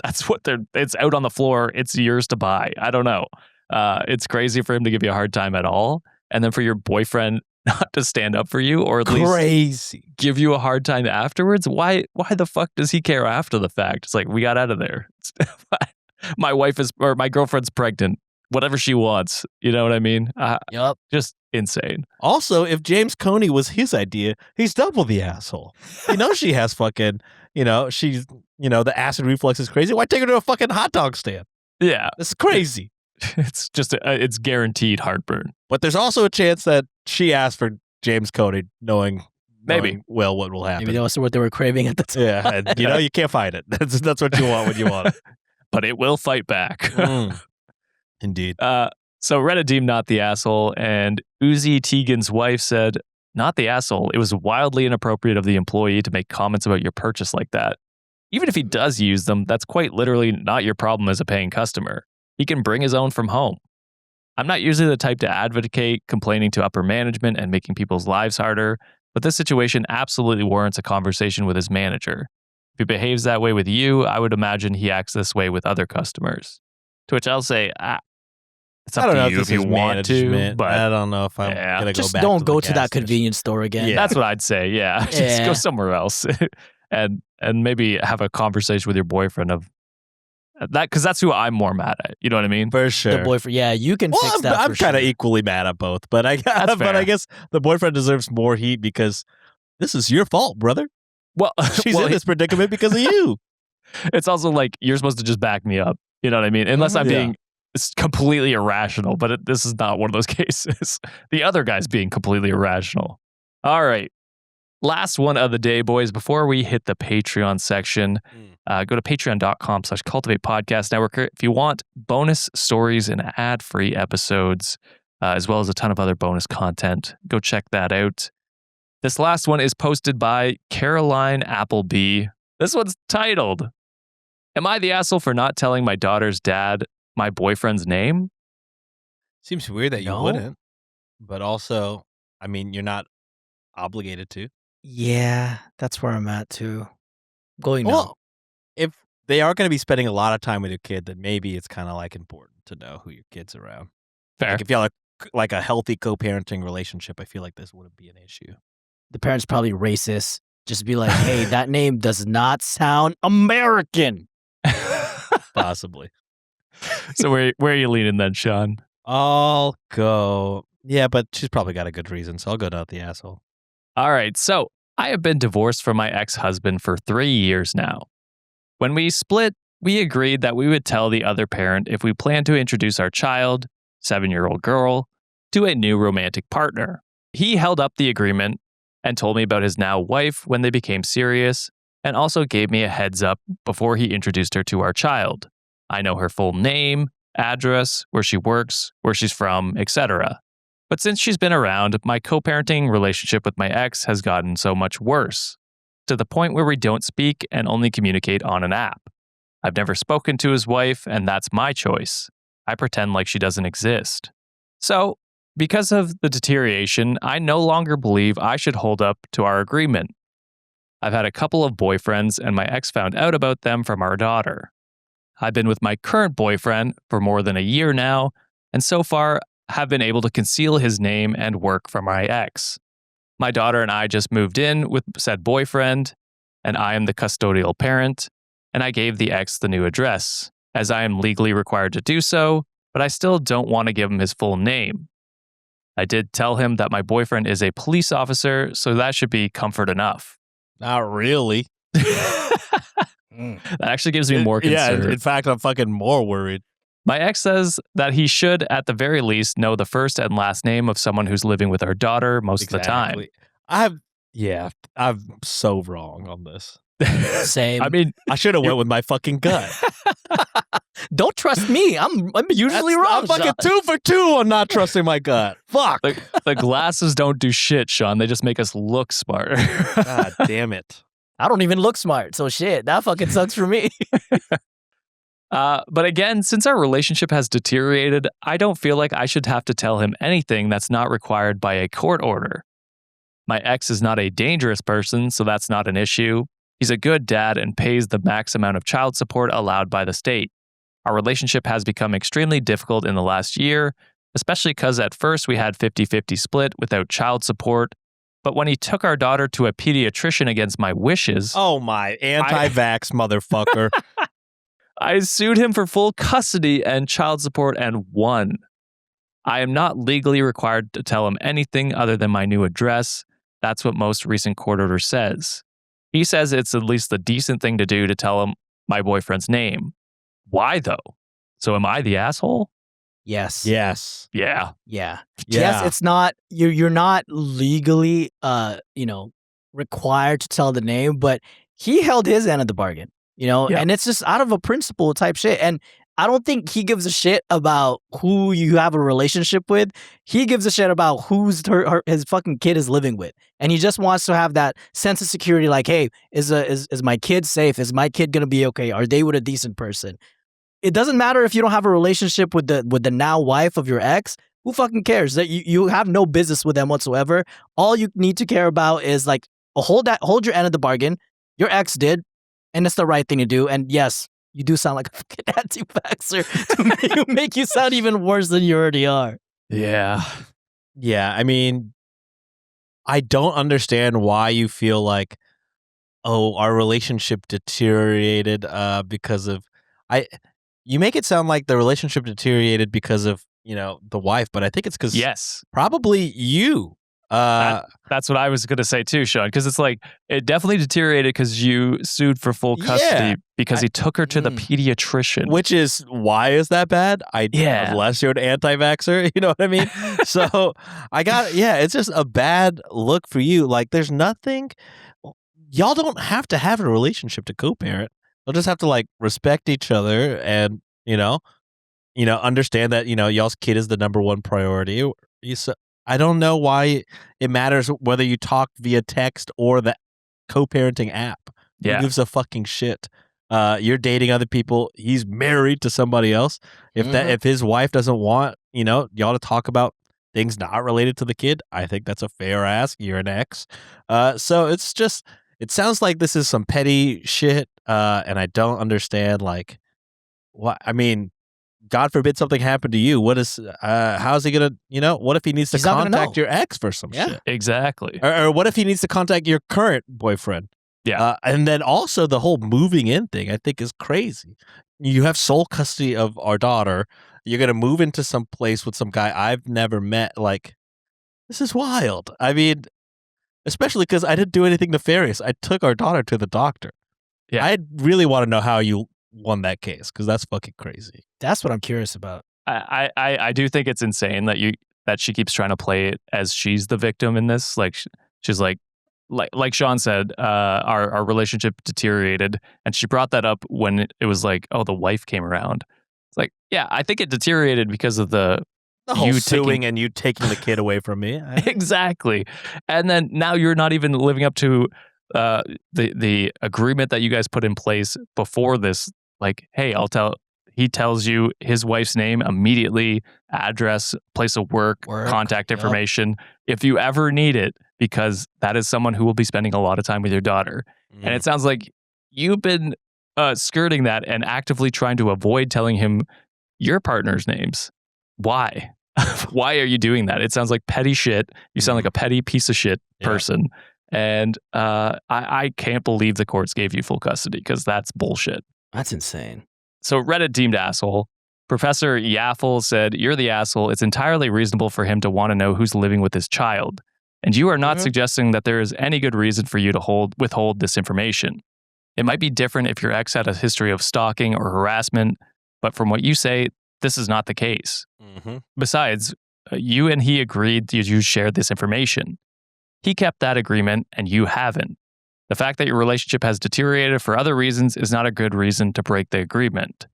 That's what it's out on the floor. It's yours to buy. I don't know. It's crazy for him to give you a hard time at all. And then for your boyfriend not to stand up for you or at least give you a hard time afterwards. Why the fuck does he care after the fact? It's like, we got out of there. My girlfriend's pregnant. Whatever she wants. You know what I mean? Yup. Just insane. Also, if James Coney was his idea, he's double the asshole. She has fucking, she's, the acid reflux is crazy. Why take her to a fucking hot dog stand? Yeah. It's crazy. It's just, it's guaranteed heartburn. But there's also a chance that she asked for James Coney knowing well what will happen. Maybe that was what they were craving at the time. Yeah, and, you can't fight it. That's what you want when you want it. But it will fight back. Indeed. So Reddit deemed not the asshole, and Uzi Tegan's wife said, not the asshole. It was wildly inappropriate of the employee to make comments about your purchase like that. Even if he does use them, that's quite literally not your problem as a paying customer. He can bring his own from home. I'm not usually the type to advocate complaining to upper management and making people's lives harder, but this situation absolutely warrants a conversation with his manager. If he behaves that way with you, I would imagine he acts this way with other customers. To which I'll say, it's up to you if you want to, but I don't know if I'm going to go just back don't go the to gas that convenience store again. Yeah. That's what I'd say. Yeah. Just go somewhere else and maybe have a conversation with your boyfriend of that, because that's who I'm more mad at. You know what I mean? For sure. The boyfriend. Yeah, you can fix that. I'm kind of equally mad at both, but I guess the boyfriend deserves more heat because this is your fault, brother. Well, she's in this predicament because of you. It's also like you're supposed to just back me up. You know what I mean? Unless I'm being completely irrational, but this is not one of those cases. The other guy's being completely irrational. All right. Last one of the day, boys. Before we hit the Patreon section, go to patreon.com/Cultivate Podcast Network. If you want bonus stories and ad-free episodes, as well as a ton of other bonus content, go check that out. This last one is posted by Caroline Appleby. This one's titled, Am I the asshole for not telling my daughter's dad my boyfriend's name? Seems weird that you wouldn't, but also, I mean, you're not obligated to. Yeah, that's where I'm at too. Well, if they are going to be spending a lot of time with your kid, then maybe it's kind of like important to know who your kid's around. Fair. Like if you have like a healthy co-parenting relationship, I feel like this wouldn't be an issue. The parent's probably racist. Just be like, hey, that name does not sound American. Possibly. So where are you leaning then, Sean? I'll go. Yeah, but she's probably got a good reason, so I'll go not the asshole. All right, so I have been divorced from my ex-husband for 3 years now. When we split, we agreed that we would tell the other parent if we planned to introduce our child, 7-year-old girl, to a new romantic partner. He held up the agreement and told me about his now wife when they became serious, and also gave me a heads up before he introduced her to our child. I know her full name, address, where she works, where she's from, etc. But since she's been around, my co-parenting relationship with my ex has gotten so much worse, to the point where we don't speak and only communicate on an app. I've never spoken to his wife, and that's my choice. I pretend like she doesn't exist. So, because of the deterioration, I no longer believe I should hold up to our agreement. I've had a couple of boyfriends, and my ex found out about them from our daughter. I've been with my current boyfriend for more than a year now, and so far have been able to conceal his name and work from my ex. My daughter and I just moved in with said boyfriend, and I am the custodial parent, and I gave the ex the new address, as I am legally required to do so, but I still don't want to give him his full name. I did tell him that my boyfriend is a police officer, so that should be comfort enough. Not really. That actually gives me more concern. Yeah, in fact, I'm fucking more worried. My ex says that he should, at the very least, know the first and last name of someone who's living with our daughter most of the time. I'm so wrong on this. Same. I mean, I should have went with my fucking gut. Don't trust me. I'm usually wrong. I'm fucking 2 for 2 on not trusting my gut. Fuck. the glasses don't do shit, Sean. They just make us look smarter. God damn it. I don't even look smart, so shit, that fucking sucks for me. But again, since our relationship has deteriorated, I don't feel like I should have to tell him anything that's not required by a court order. My ex is not a dangerous person, so that's not an issue. He's a good dad and pays the max amount of child support allowed by the state. Our relationship has become extremely difficult in the last year, especially because at first we had 50-50 split without child support. But when he took our daughter to a pediatrician against my wishes, Oh my anti-vax motherfucker. I sued him for full custody and child support and won. I am not legally required to tell him anything other than my new address. That's what most recent court order says. He says it's at least the decent thing to do to tell him my boyfriend's name. Why though? So am I the asshole? Yes. Yes. Yeah. Yeah. Yeah. Yes, it's not you're not legally required to tell the name, but he held his end of the bargain, Yeah. and it's just out of a principle type shit. And I don't think he gives a shit about who you have a relationship with. He gives a shit about who's his fucking kid is living with. And he just wants to have that sense of security, like, hey, is my kid safe? Is my kid gonna be okay? Are they with a decent person? It doesn't matter if you don't have a relationship with the now wife of your ex. Who fucking cares? That you have no business with them whatsoever. All you need to care about is like hold your end of the bargain. Your ex did, and it's the right thing to do. And yes, you do sound like a fucking anti-vaxxer to make you sound even worse than you already are. Yeah. Yeah, I mean, I don't understand why you feel like, oh, our relationship deteriorated because of you make it sound like the relationship deteriorated because of, the wife, but I think it's because Yes. probably you. That's what I was going to say too, Sean, because it's like it definitely deteriorated because you sued for full custody because he took her to the pediatrician. Which is, why is that bad? Unless you're an anti-vaxxer, you know what I mean? So it's just a bad look for you. Like, there's nothing, y'all don't have to have a relationship to co-parent. You'll just have to like respect each other and, understand that, y'all's kid is the number one priority. I don't know why it matters whether you talk via text or the co-parenting app. Yeah. Who gives a fucking shit? You're dating other people. He's married to somebody else. If his wife doesn't want, y'all to talk about things not related to the kid, I think that's a fair ask. You're an ex. So it's just, it sounds like this is some petty shit. And I don't understand, like, what, I mean, God forbid something happened to you. What is, how's he gonna, what if he needs to contact your ex for some shit? Exactly. Or what if he needs to contact your current boyfriend? Yeah. And then also the whole moving in thing, I think, is crazy. You have sole custody of our daughter. You're going to move into some place with some guy I've never met. Like, this is wild. I mean, especially because I didn't do anything nefarious. I took our daughter to the doctor. Yeah. I really want to know how you won that case, because that's fucking crazy. That's what I'm curious about. I do think it's insane that she keeps trying to play it as she's the victim in this. Like, she's like Sean said, our relationship deteriorated, and she brought that up when it was like, oh, the wife came around. It's like, yeah, I think it deteriorated because of the whole suing and you taking the kid away from me. Exactly. And then now you're not even living up to the agreement that you guys put in place before this. Like, hey, he tells you his wife's name immediately, address, place of work, contact information, if you ever need it, because that is someone who will be spending a lot of time with your daughter. And it sounds like you've been skirting that and actively trying to avoid telling him your partner's names. Why? Why are you doing that? It sounds like petty shit. You sound like a petty piece of shit person. And I can't believe the courts gave you full custody, because that's bullshit. That's insane. So Reddit deemed asshole. Professor Yaffle said, you're the asshole. It's entirely reasonable for him to want to know who's living with his child. And you are not suggesting that there is any good reason for you to withhold this information. It might be different if your ex had a history of stalking or harassment, but from what you say, this is not the case. Besides, you and he agreed that you shared this information. He kept that agreement and you haven't. The fact that your relationship has deteriorated for other reasons is not a good reason to break the agreement.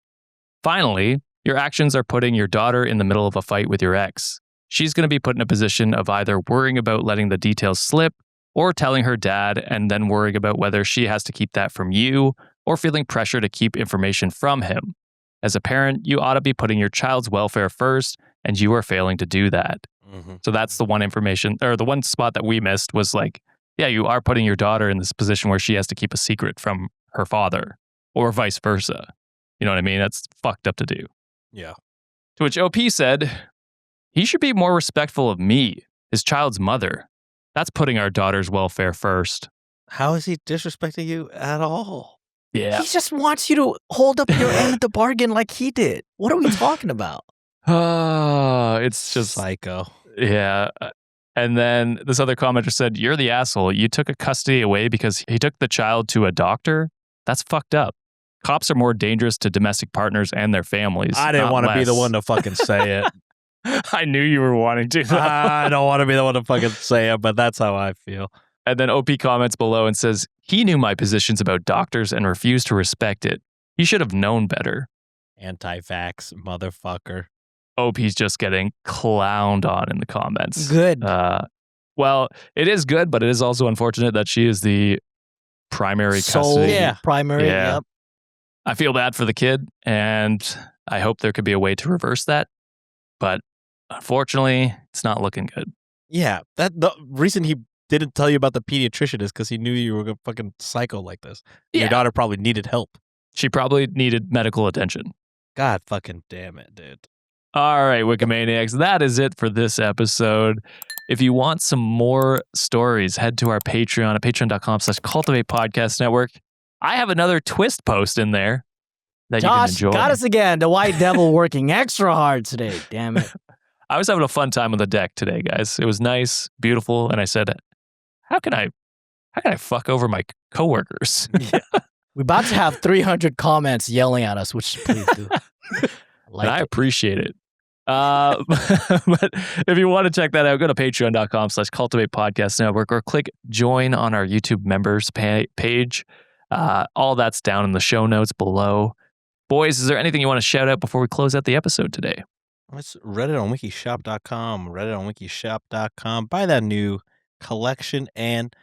Finally, your actions are putting your daughter in the middle of a fight with your ex. She's going to be put in a position of either worrying about letting the details slip or telling her dad, and then worrying about whether she has to keep that from you or feeling pressure to keep information from him. As a parent, you ought to be putting your child's welfare first, and you are failing to do that. So that's the one spot that we missed was like, yeah, you are putting your daughter in this position where she has to keep a secret from her father, or vice versa. You know what I mean? That's fucked up to do. Yeah. To which OP said, he should be more respectful of me, his child's mother. That's putting our daughter's welfare first. How is he disrespecting you at all? Yeah. He just wants you to hold up your end of the bargain like he did. What are we talking about? It's just psycho. Yeah. And then this other commenter said, you're the asshole. You took a custody away because he took the child to a doctor? That's fucked up. Cops are more dangerous to domestic partners and their families. I didn't want to be the one to fucking say it. I knew you were wanting to. I don't want to be the one to fucking say it, but that's how I feel. And then OP comments below and says, he knew my positions about doctors and refused to respect it. He should have known better. Anti-vax motherfucker. OP's just getting clowned on in the comments. Good. Well, it is good, but it is also unfortunate that she is the primary Sole custody. primary. Yeah. Yep. I feel bad for the kid, and I hope there could be a way to reverse that. But unfortunately, it's not looking good. Yeah, the reason he didn't tell you about the pediatrician is because he knew you were going to fucking psycho like this. Yeah. Your daughter probably needed help. She probably needed medical attention. God fucking damn it, dude. All right, Wikimaniacs, that is it for this episode. If you want some more stories, head to our Patreon at patreon.com/Cultivate Podcast Network. I have another twist post in there that Josh you can enjoy. got us again. The White Devil working extra hard today. Damn it. I was having a fun time on the deck today, guys. It was nice, beautiful, and I said, how can I fuck over my coworkers? Yeah. We're about to have 300 comments yelling at us, which please do. And I appreciate it. But if you want to check that out, go to patreon.com/Cultivate Podcast Network or click join on our YouTube members page. All that's down in the show notes below. Boys, is there anything you want to shout out before we close out the episode today? It's Reddit on wikishop.com, Reddit on wikishop.com. Buy that new collection and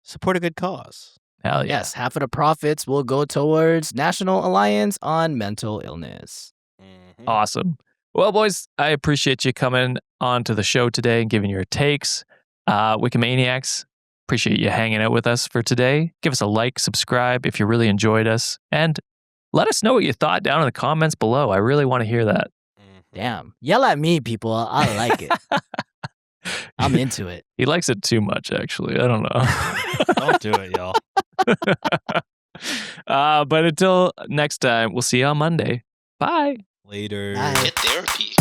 support a good cause. Hell yeah. Yes, half of the profits will go towards National Alliance on Mental Illness. Mm-hmm. Awesome. Well, boys, I appreciate you coming on to the show today and giving your takes. Wikimaniacs, appreciate you hanging out with us for today. Give us a like, subscribe if you really enjoyed us, and let us know what you thought down in the comments below. I really want to hear that. Damn. Yell at me, people. I like it. I'm into it. He likes it too much, actually. I don't know. Don't do it, y'all. But until next time, we'll see you on Monday. Bye. Later. Bye. Get therapy.